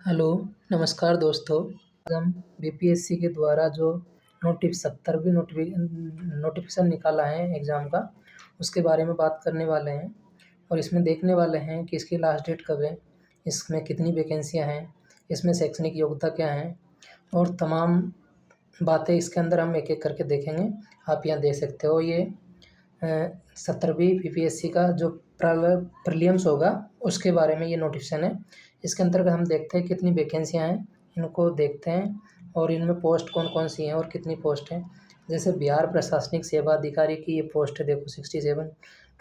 Hello, नमस्कार दोस्तों। आज हम बीपीएससी के द्वारा जो 70वीं नोटिफिकेशन निकाला है एग्ज़ाम का, उसके बारे में बात करने वाले हैं और इसमें देखने वाले हैं कि इसकी लास्ट डेट कब है, इसमें कितनी वैकेंसियाँ हैं, इसमें शैक्षणिक योग्यता क्या है और तमाम बातें इसके अंदर हम एक-एक करके देखेंगे। आप यहाँ देख सकते हो ये 70वीं बीपीएससी का जो प्रीलिम्स होगा, उसके बारे में ये नोटिफिकेशन है। इसके अंतर्गत हम देखते हैं कितनी वैकेंसियाँ हैं, इनको देखते हैं और इनमें पोस्ट कौन-कौन सी हैं और कितनी पोस्ट हैं। जैसे बिहार प्रशासनिक सेवा अधिकारी की ये पोस्ट है, देखो 67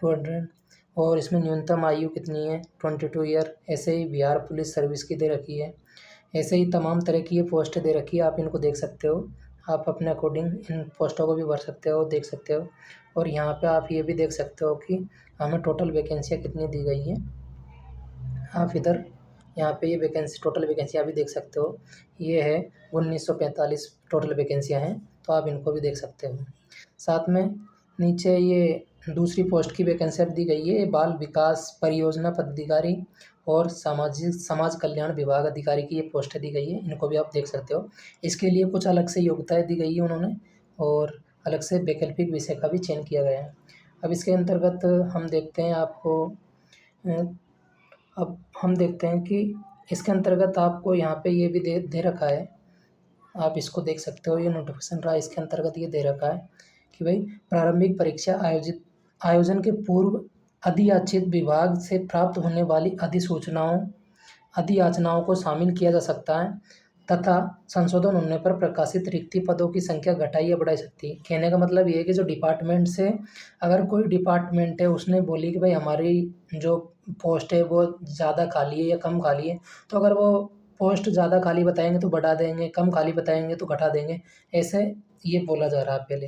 200 और इसमें न्यूनतम आयु कितनी है 22 ईयर। ऐसे ही बिहार पुलिस सर्विस की दे रखी है। ऐसे ही तमाम तरह की ये पोस्टें दे रखी है, आप इनको देख सकते हो। आप अपने अकॉर्डिंग इन पोस्टों को भी भर सकते हो, देख सकते हो और यहाँ पे आप ये भी देख सकते हो कि हमें टोटल वैकेंसियाँ कितनी दी गई हैं। आप इधर यहाँ पे ये वैकेंसी टोटल वैकेंसियाँ भी देख सकते हो। ये है 1945 टोटल वैकेंसियाँ हैं, तो आप इनको भी देख सकते हो। साथ में नीचे ये दूसरी पोस्ट की वैकेंसी अब दी गई है, ये बाल विकास परियोजना पदाधिकारी और समाज कल्याण विभाग अधिकारी की ये पोस्टें दी गई है, इनको भी आप देख सकते हो। इसके लिए कुछ अलग से योग्यताएँ दी गई है उन्होंने और अलग से वैकल्पिक विषय का भी चयन किया गया है। अब इसके अंतर्गत हम देखते हैं अब हम देखते हैं कि इसके अंतर्गत आपको यहाँ पे ये भी दे दे रखा है, आप इसको देख सकते हो। ये नोटिफिकेशन रहा, इसके अंतर्गत ये दे रखा है कि भाई प्रारंभिक परीक्षा आयोजन के पूर्व अधियाचित विभाग से प्राप्त होने वाली अधियाचनाओं को शामिल किया जा सकता है तथा संशोधन होने पर प्रकाशित रिक्ति पदों की संख्या घटाई या बढ़ाई सकती है। कहने का मतलब ये है कि जो डिपार्टमेंट से अगर कोई डिपार्टमेंट है उसने बोली कि भाई हमारी जो पोस्ट है वो ज़्यादा खाली है या कम खाली है, तो अगर वो पोस्ट ज़्यादा खाली बताएँगे तो बढ़ा देंगे, कम खाली बताएँगे तो घटा देंगे। ऐसे ये बोला जा रहा है पहले।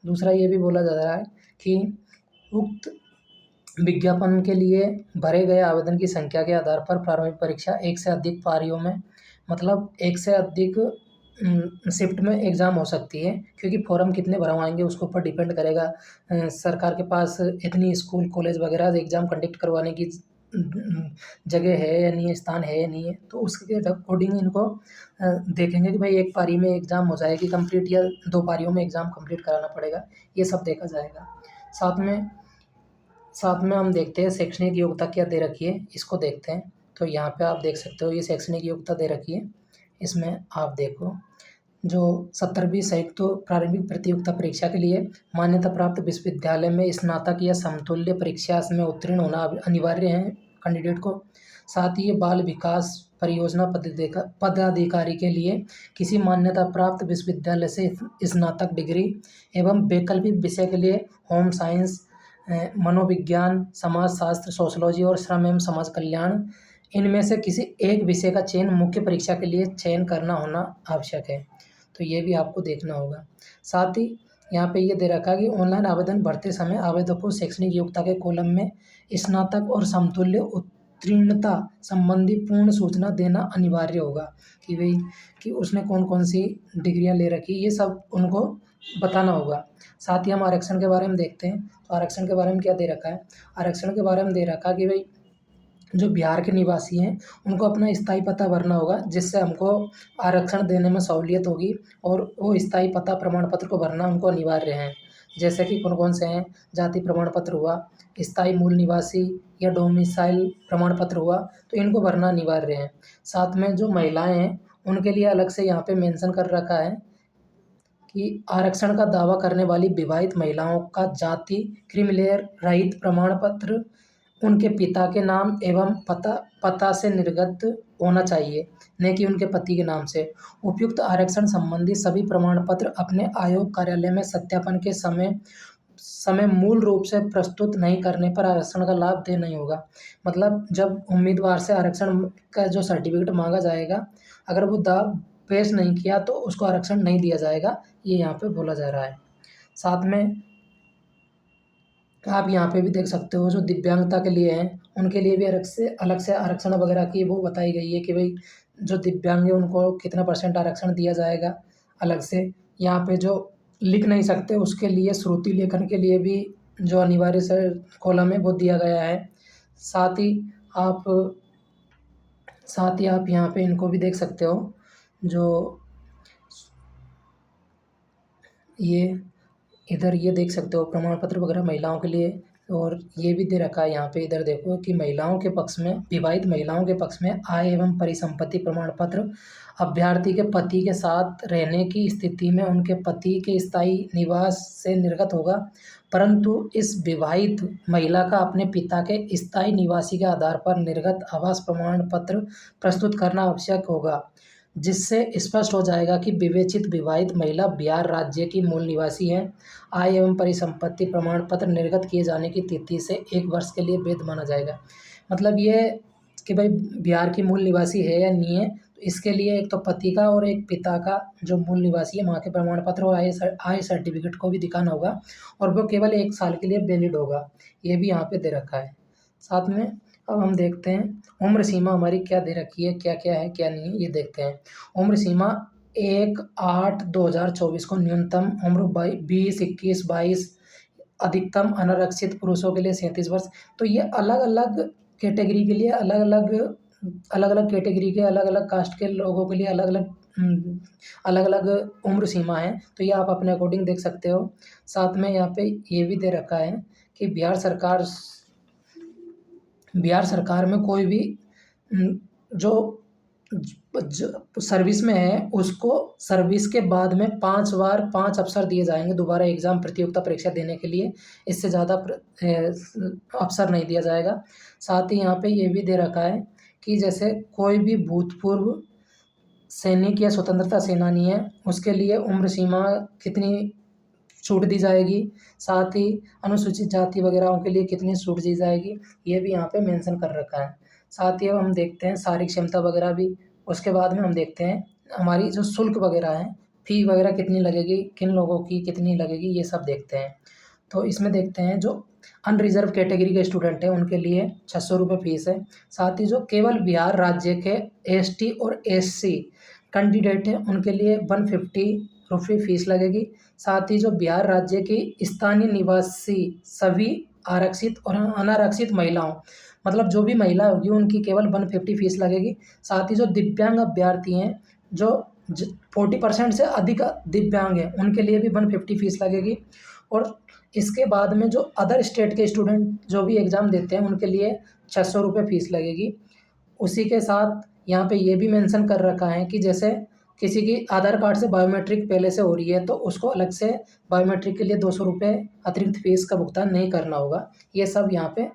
दूसरा ये भी बोला जा रहा है कि उक्त विज्ञापन के लिए भरे गए आवेदन की संख्या के आधार पर प्रारंभिक परीक्षा एक से अधिक पारियों में मतलब एक से अधिक शिफ्ट में एग्ज़ाम हो सकती है, क्योंकि फॉर्म कितने भरवाएँगे उसके ऊपर डिपेंड करेगा। सरकार के पास इतनी स्कूल, कॉलेज वगैरह एग्ज़ाम कंडक्ट करवाने की जगह है या नहीं है, स्थान है या नहीं है, तो उसके अकॉर्डिंग इनको देखेंगे कि भाई एक पारी में एग्ज़ाम हो जाएगी कंप्लीट या 2 पारियों में एग्ज़ाम कंप्लीट कराना पड़ेगा, ये सब देखा जाएगा। साथ में हम देखते हैं शैक्षणिक योग्यता क्या दे रखी है, इसको देखते हैं। तो यहाँ पे आप देख सकते हो ये शैक्षणिक योग्यता दे रखी है। इसमें आप देखो जो 70वीं संयुक्त प्रारंभिक प्रतियोगिता परीक्षा के लिए मान्यता प्राप्त विश्वविद्यालय में स्नातक या समतुल्य परीक्षा में उत्तीर्ण होना अनिवार्य है कैंडिडेट को। साथ ही ये बाल विकास परियोजना पदाधिकारी के लिए किसी मान्यता प्राप्त विश्वविद्यालय से स्नातक डिग्री एवं वैकल्पिक विषय के लिए होम साइंस, मनोविज्ञान, समाजशास्त्र, सोशियोलॉजी और श्रम एवं समाज कल्याण, इनमें से किसी एक विषय का चयन मुख्य परीक्षा के लिए चयन करना होना आवश्यक है। तो ये भी आपको देखना होगा। साथ ही यहाँ पे ये दे रखा है कि ऑनलाइन आवेदन भरते समय आवेदक को शैक्षणिक योग्यता के कॉलम में स्नातक और समतुल्य उत्तीर्णता संबंधी पूर्ण सूचना देना अनिवार्य होगा कि भाई कि उसने कौन-कौन सी डिग्रियाँ ले रखी, ये सब उनको बताना होगा। साथ ही हम आरक्षण के बारे में देखते हैं, तो आरक्षण के बारे में क्या दे रखा है? आरक्षण के बारे में दे रखा है कि भाई जो बिहार के निवासी हैं, उनको अपना स्थायी पता भरना होगा, जिससे हमको आरक्षण देने में सहूलियत होगी और वो स्थायी पता प्रमाण पत्र को भरना उनको अनिवार्य है। जैसे कि कौन-कौन से हैं, जाति प्रमाण पत्र हुआ, स्थायी मूल निवासी या डोमिसाइल प्रमाण पत्र हुआ, तो इनको भरना अनिवार्य है। साथ में जो महिलाएँ हैं, उनके लिए अलग से यहाँ पे मेंशन कर रखा है कि आरक्षण का दावा करने वाली विवाहित महिलाओं का जाति क्रीमीलेयर रहित प्रमाण पत्र उनके पिता के नाम एवं पता से निर्गत होना चाहिए, न कि उनके पति के नाम से। उपयुक्त आरक्षण संबंधी सभी प्रमाण पत्र अपने आयोग कार्यालय में सत्यापन के समय समय मूल रूप से प्रस्तुत नहीं करने पर आरक्षण का लाभ दे नहीं होगा। मतलब जब उम्मीदवार से आरक्षण का जो सर्टिफिकेट माँगा जाएगा, अगर वो पेश नहीं किया तो उसको आरक्षण नहीं दिया जाएगा, ये यहाँ पे बोला जा रहा है। साथ में आप यहाँ पे भी देख सकते हो जो दिव्यांगता के लिए हैं, उनके लिए भी अलग से आरक्षण वगैरह की वो बताई गई है कि भाई जो दिव्यांग है उनको कितना % आरक्षण दिया जाएगा अलग से। यहाँ पे जो लिख नहीं सकते उसके लिए श्रुति लेखन के लिए भी जो अनिवार्य कॉलम है वो दिया गया है। साथ ही आप साथ ही आप यहाँ पे इनको भी देख सकते हो, जो ये इधर ये देख सकते हो प्रमाण पत्र वगैरह महिलाओं के लिए। और ये भी दे रखा है यहाँ पे, इधर देखो कि महिलाओं के पक्ष में, विवाहित महिलाओं के पक्ष में आय एवं परिसंपत्ति प्रमाण पत्र अभ्यर्थी के पति के साथ रहने की स्थिति में उनके पति के स्थायी निवास से निर्गत होगा, परंतु इस विवाहित महिला का अपने पिता के स्थायी निवासी के आधार पर निर्गत आवास प्रमाण पत्र प्रस्तुत करना आवश्यक होगा, जिससे स्पष्ट हो जाएगा कि विवेचित विवाहित महिला बिहार राज्य की मूल निवासी है। आय एवं परिसंपत्ति प्रमाण पत्र निर्गत किए जाने की तिथि से 1 वर्ष के लिए वैध माना जाएगा। मतलब ये कि भाई बिहार की मूल निवासी है या नहीं है, तो इसके लिए एक तो पति का और एक पिता का जो मूल निवासी है वहाँ के प्रमाण पत्र और आय सर्टिफिकेट को भी दिखाना होगा, और वो केवल 1 साल के लिए वैलिड होगा। ये भी यहाँ पे दे रखा है। साथ में अब हम देखते हैं उम्र सीमा हमारी क्या दे रखी है, क्या क्या है क्या नहीं है, ये देखते हैं। उम्र सीमा 1/8/2024 को न्यूनतम उम्र 20, 21, 22, अधिकतम अनारक्षित पुरुषों के लिए 37 वर्ष। तो ये अलग अलग कैटेगरी के लिए अलग अलग कैटेगरी के अलग अलग कास्ट के लोगों के लिए अलग अलग उम्र सीमा है। तो ये आप अपने अकॉर्डिंग देख सकते हो। साथ में यहाँ पे ये भी दे रखा है कि बिहार सरकार में कोई भी जो सर्विस में है उसको सर्विस के बाद में 5 बार 5 अवसर दिए जाएंगे दोबारा एग्ज़ाम प्रतियोगिता परीक्षा देने के लिए। इससे ज़्यादा अवसर नहीं दिया जाएगा। साथ ही यहाँ पे ये भी दे रखा है कि जैसे कोई भी भूतपूर्व सैनिक या स्वतंत्रता सेनानी है उसके लिए उम्र सीमा कितनी छूट दी जाएगी, साथ ही अनुसूचित जाति वगैरह के लिए कितनी छूट दी जाएगी, ये भी यहाँ पे मेंशन कर रखा है। साथ ही अब हम देखते हैं शारीरिक क्षमता वगैरह भी। उसके बाद में हम देखते हैं हमारी जो शुल्क वगैरह है, फ़ी वगैरह कितनी लगेगी, किन लोगों की कितनी लगेगी, ये सब देखते हैं। तो इसमें देखते हैं जो अनरिजर्व कैटेगरी के स्टूडेंट हैं उनके लिए 600 रुपये फ़ीस है। साथ ही जो केवल बिहार राज्य के एसटी और एससी कैंडिडेट हैं उनके लिए 150 रुपये फ़ीस लगेगी। साथ ही जो बिहार राज्य की स्थानीय निवासी सभी आरक्षित और अनारक्षित महिलाओं, मतलब जो भी महिला होगी उनकी केवल 150 फ़ीस लगेगी। साथ ही जो दिव्यांग अभ्यर्थी हैं जो 40% से अधिक दिव्यांग हैं उनके लिए भी 150 फ़ीस लगेगी। और इसके बाद में जो अदर स्टेट के स्टूडेंट जो भी एग्ज़ाम देते हैं उनके लिए 600 रुपये फ़ीस लगेगी। उसी के साथ यहाँ पे ये भी मेंशन कर रखा है कि जैसे किसी की आधार कार्ड से बायोमेट्रिक पहले से हो रही है तो उसको अलग से बायोमेट्रिक के लिए 200 रुपये अतिरिक्त फ़ीस का भुगतान नहीं करना होगा। ये सब यहाँ पे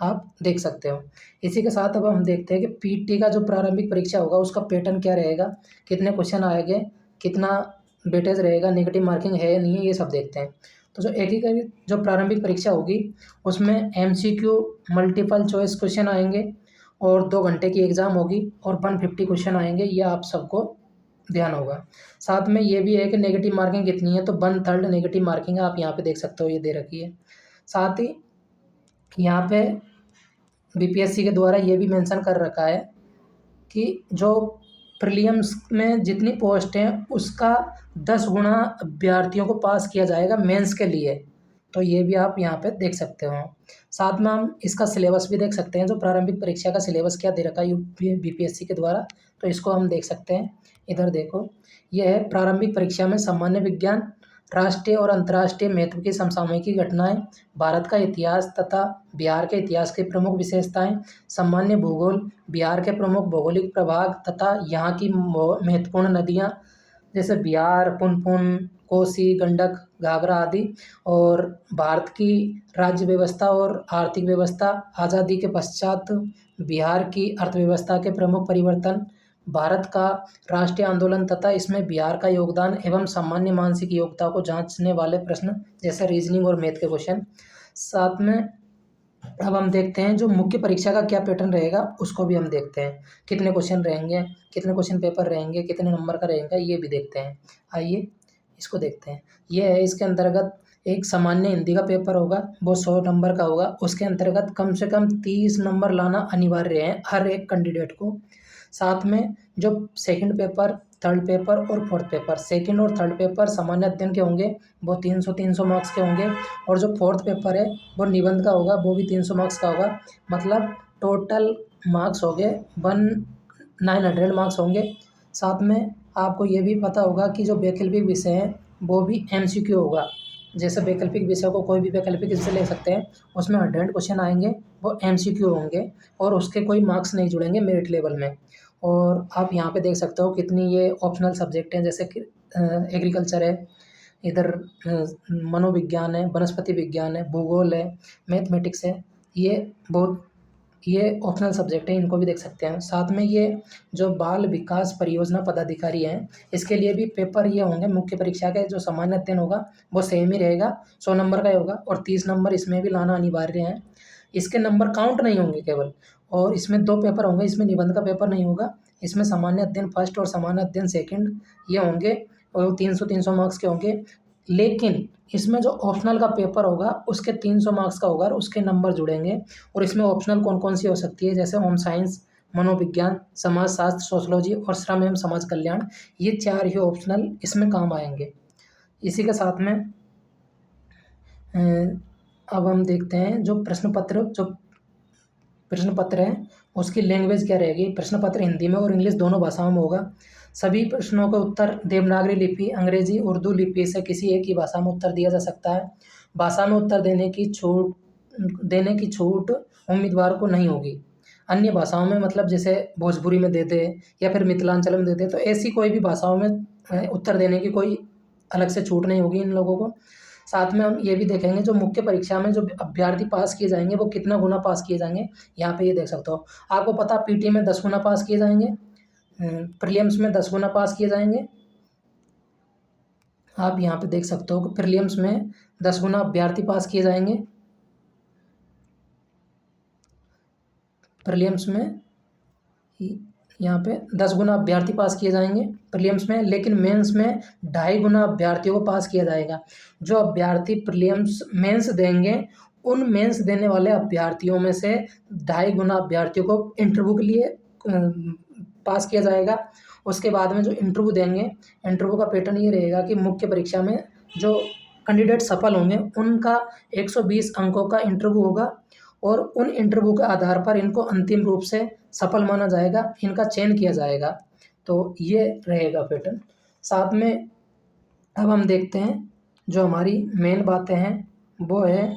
आप देख सकते हो। इसी के साथ अब हम देखते हैं कि पीटी का जो प्रारंभिक परीक्षा होगा उसका पैटर्न क्या रहेगा, कितने क्वेश्चन आएंगे, कितना वेटेज रहेगा, नेगेटिव मार्किंग है या नहीं है, ये सब देखते हैं। तो जो एकीकृत जो प्रारंभिक परीक्षा होगी उसमें एमसीक्यू मल्टीपल चॉइस क्वेश्चन आएंगे और 2 घंटे की एग्ज़ाम होगी और 150 क्वेश्चन आएंगे, ये आप सबको ध्यान होगा। साथ में ये भी है कि नेगेटिव मार्किंग कितनी है, तो 1/3 नेगेटिव मार्किंग आप यहाँ पे देख सकते हो, ये दे रखी है। साथ ही यहाँ पे बीपीएससी के द्वारा ये भी मेंशन कर रखा है कि जो प्रीलिम्स में जितनी पोस्ट हैं उसका 10 गुना अभ्यर्थियों को पास किया जाएगा मेंस के लिए। तो ये भी आप यहाँ पे देख सकते हो। साथ में हम इसका सिलेबस भी देख सकते हैं, जो प्रारंभिक परीक्षा का सिलेबस क्या दे रखा है बीपीएससी के द्वारा, तो इसको हम देख सकते हैं। इधर देखो, यह है प्रारंभिक परीक्षा में सामान्य विज्ञान, राष्ट्रीय और अंतर्राष्ट्रीय महत्व की समसामयिकी घटनाएं, भारत का इतिहास तथा बिहार के इतिहास की प्रमुख विशेषताएं, सामान्य भूगोल, बिहार के प्रमुख भौगोलिक प्रभाग तथा यहाँ की महत्वपूर्ण नदियाँ जैसे बिहार, पुनपुन, कोसी, गंडक, घाघरा आदि, और भारत की राज्य व्यवस्था और आर्थिक व्यवस्था, आज़ादी के पश्चात बिहार की अर्थव्यवस्था के प्रमुख परिवर्तन, भारत का राष्ट्रीय आंदोलन तथा इसमें बिहार का योगदान एवं सामान्य मानसिक योग्यता को जांचने वाले प्रश्न जैसे रीजनिंग और मैथ के क्वेश्चन। साथ में अब हम देखते हैं जो मुख्य परीक्षा का क्या पैटर्न रहेगा उसको भी हम देखते हैं, कितने क्वेश्चन रहेंगे, कितने क्वेश्चन पेपर रहेंगे, कितने नंबर का रहेगा, ये भी देखते हैं। आइए इसको देखते हैं। ये है, इसके अंतर्गत एक सामान्य हिंदी का पेपर होगा, वो 100 नंबर का होगा। उसके अंतर्गत कम से कम 30 नंबर लाना अनिवार्य है हर एक कैंडिडेट को। साथ में जो सेकंड पेपर, थर्ड पेपर और फोर्थ पेपर, सेकंड और थर्ड पेपर सामान्य अध्ययन के होंगे, वो 300 मार्क्स के होंगे। और जो फोर्थ पेपर है वो निबंध का होगा, वो भी 300 मार्क्स का होगा। मतलब टोटल मार्क्स हो गए 900 मार्क्स होंगे। साथ में आपको ये भी पता होगा कि जो वैकल्पिक विषय हैं वो भी MCQ होगा। जैसे वैकल्पिक विषय को कोई भी वैकल्पिक विषय ले सकते हैं, उसमें 100 क्वेश्चन आएंगे, वो MCQ होंगे और उसके कोई मार्क्स नहीं जुड़ेंगे मेरिट लेवल में। और आप यहाँ पे देख सकते हो कितनी ये ऑप्शनल सब्जेक्ट हैं, जैसे कि एग्रीकल्चर है, इधर मनोविज्ञान है, वनस्पति विज्ञान है, भूगोल है, मैथमेटिक्स है। ये ऑप्शनल सब्जेक्ट है, इनको भी देख सकते हैं। साथ में ये जो बाल विकास परियोजना पदाधिकारी हैं, इसके लिए भी पेपर ये होंगे मुख्य परीक्षा के। जो सामान्य अध्ययन होगा वो सेम ही रहेगा, 100 नंबर का ही होगा और 30 नंबर इसमें भी लाना अनिवार्य है। इसके नंबर काउंट नहीं होंगे केवल, और इसमें 2 पेपर होंगे, इसमें निबंध का पेपर नहीं होगा। इसमें सामान्य अध्ययन फर्स्ट और सामान्य अध्ययन सेकंड ये होंगे और 300 मार्क्स के होंगे। लेकिन इसमें जो ऑप्शनल का पेपर होगा उसके 300 मार्क्स का होगा और उसके नंबर जुड़ेंगे। और इसमें ऑप्शनल कौन कौन सी हो सकती है, जैसे होम साइंस, मनोविज्ञान, समाजशास्त्र, सोशलॉजी और श्रम एवं समाज कल्याण, ये 4 ही ऑप्शनल इसमें काम आएंगे। इसी के साथ में अब हम देखते हैं जो प्रश्न पत्र है उसकी लैंग्वेज क्या रहेगी। प्रश्न पत्र हिंदी में और इंग्लिश दोनों भाषाओं में होगा। सभी प्रश्नों के उत्तर देवनागरी लिपि, अंग्रेजी, उर्दू लिपि से किसी एक ही भाषा में उत्तर दिया जा सकता है। भाषा में उत्तर देने की छूट उम्मीदवार को नहीं होगी। अन्य भाषाओं में मतलब जैसे भोजपुरी में दे दे या फिर मिथिलांचल में दे दे, तो ऐसी कोई भी भाषाओं में उत्तर देने की कोई अलग से छूट नहीं होगी इन लोगों को। साथ में हम ये भी देखेंगे जो मुख्य परीक्षा में जो अभ्यर्थी पास किए जाएंगे वो कितना गुना पास किए जाएंगे। यहाँ पे ये देख सकते हो, आपको पता पीटी में 10 गुना पास किए जाएंगे, प्रीलिम्स में 10 गुना पास किए जाएंगे। आप यहाँ पे देख सकते हो कि प्रीलिम्स में 10 गुना अभ्यर्थी पास किए जाएंगे, प्रीलिम्स में यहाँ पे 10 गुना अभ्यर्थी पास किए जाएंगे प्रीलिम्स में। लेकिन मेंस में 2.5 गुना अभ्यर्थियों को पास किया जाएगा। जो अभ्यर्थी प्रीलिम्स मेंस देंगे उन मेंस देने वाले अभ्यर्थियों में से 2.5 गुना अभ्यर्थियों को इंटरव्यू के लिए पास किया जाएगा। उसके बाद में जो इंटरव्यू देंगे, इंटरव्यू का पैटर्न ये रहेगा कि मुख्य परीक्षा में जो कैंडिडेट सफल होंगे उनका 120 अंकों का इंटरव्यू होगा और उन इंटरव्यू के आधार पर इनको अंतिम रूप से सफल माना जाएगा, इनका चयन किया जाएगा। तो ये रहेगा पैटर्न। साथ में अब हम देखते हैं जो हमारी मेन बातें हैं वो है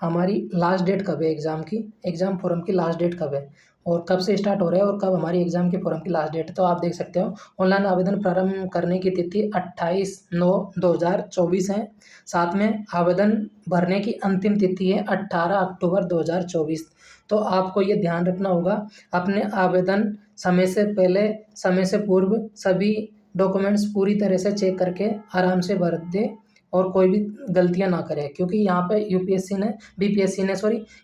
हमारी लास्ट डेट कब है एग्ज़ाम की, एग्ज़ाम फॉर्म की लास्ट डेट कब है और कब से स्टार्ट हो रहा है और कब हमारी एग्ज़ाम के फॉर्म की लास्ट डेट है। तो आप देख सकते हो ऑनलाइन आवेदन प्रारंभ करने की तिथि 28/9/2024 है। साथ में आवेदन भरने की अंतिम तिथि है 18 अक्टूबर 2024। तो आपको ये ध्यान रखना होगा, अपने आवेदन समय से पहले, समय से पूर्व सभी डॉक्यूमेंट्स पूरी तरह से चेक करके आराम से भर दे और कोई भी गलतियां ना करे, क्योंकि यहाँ पे बीपीएससी ने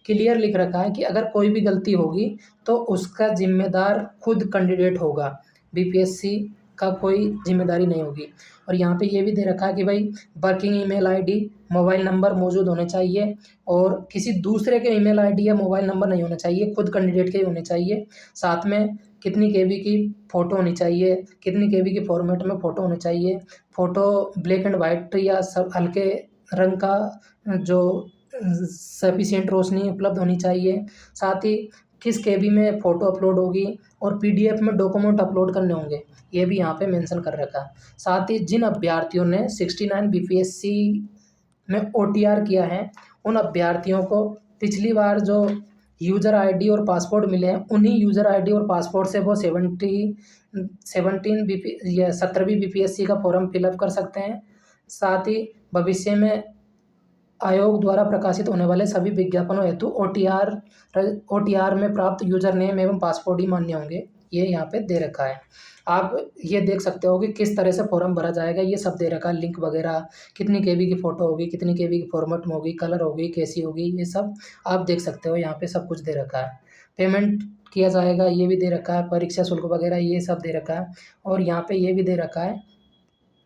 क्लियर लिख रखा है कि अगर कोई भी गलती होगी तो उसका जिम्मेदार खुद कैंडिडेट होगा, बीपीएससी का कोई जिम्मेदारी नहीं होगी। और यहाँ पे ये भी दे रखा है कि भाई working email ID, mobile number मौजूद होने चाहिए और किसी दूसरे के ईमेल आईडी या मोबाइल नंबर नहीं होना चाहिए, खुद कैंडिडेट के ही होने चाहिए। साथ में कितनी केबी की फ़ोटो होनी चाहिए, कितनी केबी की फॉर्मेट में फ़ोटो होनी चाहिए, फ़ोटो ब्लैक एंड वाइट या सब हल्के रंग का जो सफिशिएंट रोशनी उपलब्ध होनी चाहिए। साथ ही किस केबी में फ़ोटो अपलोड होगी और पीडीएफ में डॉक्यूमेंट अपलोड करने होंगे, ये भी यहाँ पे मेंशन कर रखा है। साथ ही जिन अभ्यर्थियों ने 69 बीपीएससी में ओटीआर किया है उन अभ्यर्थियों को पिछली बार जो यूज़र आईडी और पासपोर्ट मिले हैं उन्हीं यूज़र आईडी और पासपोर्ट से वो 17वीं बीपीएससी का फॉर्म फिलअप कर सकते हैं। साथ ही भविष्य में आयोग द्वारा प्रकाशित होने वाले सभी विज्ञापनों हेतु ओटीआर में प्राप्त यूजर नेम एवं पासपोर्ट ही मान्य होंगे, ये यहाँ पे दे रखा है। आप ये देख सकते हो कि किस तरह से फॉर्म भरा जाएगा, ये सब दे रखा है, लिंक वगैरह, कितनी केबी की फ़ोटो होगी, कितनी केबी की फॉर्मेट में होगी, कलर होगी, कैसी होगी, ये सब आप देख सकते हो। यहाँ पे सब कुछ दे रखा है। पेमेंट किया जाएगा ये भी दे रखा है, परीक्षा शुल्क वगैरह ये सब दे रखा है। और यहाँ पे ये भी दे रखा है,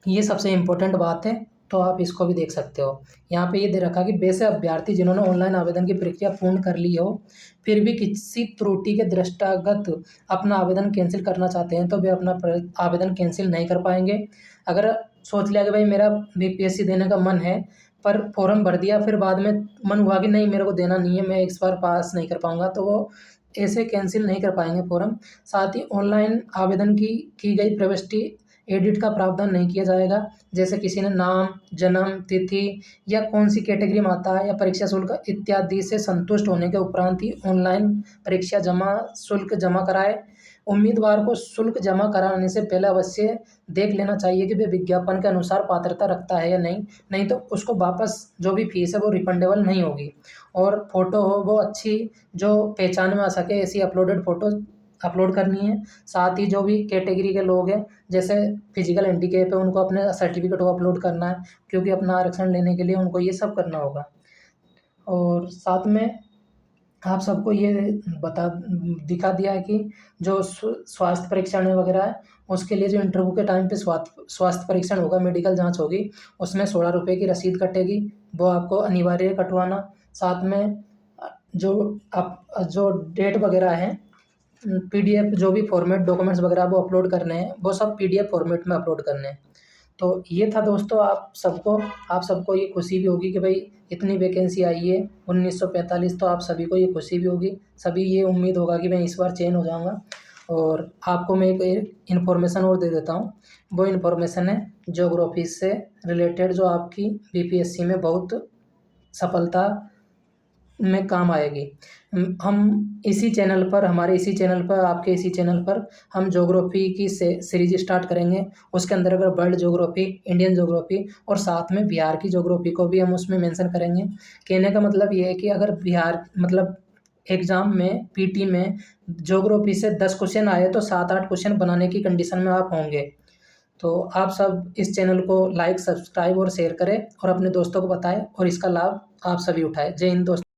ये सबसे इम्पोर्टेंट बात है, तो आप इसको भी देख सकते हो। यहाँ पे ये दे रखा कि वैसे अभ्यर्थी जिन्होंने ऑनलाइन आवेदन की प्रक्रिया पूर्ण कर ली हो फिर भी किसी त्रुटि के दृष्टिगत अपना आवेदन कैंसिल करना चाहते हैं तो वे अपना आवेदन कैंसिल नहीं कर पाएंगे। अगर सोच लिया कि भाई मेरा बीपीएससी देने का मन है पर फॉर्म भर दिया, फिर बाद में मन हुआ कि नहीं मेरे को देना नहीं है, मैं इस बार पास नहीं कर पाऊँगा, तो वो ऐसे कैंसिल नहीं कर पाएंगे फॉर्म। साथ ही ऑनलाइन आवेदन की गई प्रविष्टि एडिट का प्रावधान नहीं किया जाएगा। जैसे किसी ने नाम, जन्म तिथि या कौन सी कैटेगरी में आता है या परीक्षा शुल्क इत्यादि से संतुष्ट होने के उपरांत ही ऑनलाइन परीक्षा शुल्क जमा कराए। उम्मीदवार को शुल्क जमा कराने से पहले अवश्य देख लेना चाहिए कि वह विज्ञापन के अनुसार पात्रता रखता है या नहीं। नहीं तो उसको वापस जो भी फीस है वो रिफंडेबल नहीं होगी। और फ़ोटो हो वो अच्छी, जो पहचान में आ सके ऐसी अपलोडेड फ़ोटो अपलोड करनी है। साथ ही जो भी कैटेगरी के लोग हैं, जैसे फिजिकल हैंडीकैप है, उनको अपने सर्टिफिकेट को अपलोड करना है, क्योंकि अपना आरक्षण लेने के लिए उनको ये सब करना होगा। और साथ में आप सबको ये बता दिखा दिया है कि जो स्वास्थ्य परीक्षण वगैरह है, उसके लिए जो इंटरव्यू के टाइम पे स्वास्थ्य परीक्षण होगा, मेडिकल जांच होगी, उसमें 16 रुपये की रसीद कटेगी, वो आपको अनिवार्य है कटवाना। साथ में जो डेट वगैरह है, पीडीएफ जो भी फॉर्मेट डॉक्यूमेंट्स वगैरह वो अपलोड करने हैं, वो सब पीडीएफ फॉर्मेट में अपलोड करने हैं। तो ये था दोस्तों, आप सबको ये खुशी भी होगी कि भाई इतनी वैकेंसी आई है 1945, तो आप सभी को ये खुशी भी होगी, सभी ये उम्मीद होगा कि मैं इस बार चयन हो जाऊंगा। और आपको मैं एक इन्फॉर्मेशन और दे देता हूँ। वो इन्फॉर्मेशन है ज्योग्राफी से रिलेटेड, जो आपकी बीपीएससी में बहुत सफलता में काम आएगी। हम इसी चैनल पर, हमारे इसी चैनल पर, आपके इसी चैनल पर हम ज्योग्राफी की सीरीज स्टार्ट करेंगे। उसके अंदर अगर वर्ल्ड ज्योग्राफी, इंडियन ज्योग्राफी और साथ में बिहार की ज्योग्राफी को भी हम उसमें मेंशन करेंगे। कहने का मतलब ये है कि अगर बिहार मतलब एग्ज़ाम में पीटी में ज्योग्राफी से 10 क्वेश्चन आए तो 7-8 क्वेश्चन बनाने की कंडीशन में आप होंगे। तो आप सब इस चैनल को लाइक, सब्सक्राइब और शेयर करें और अपने दोस्तों को बताएं और इसका लाभ आप सभी उठाएं। जय हिंद दोस्तों।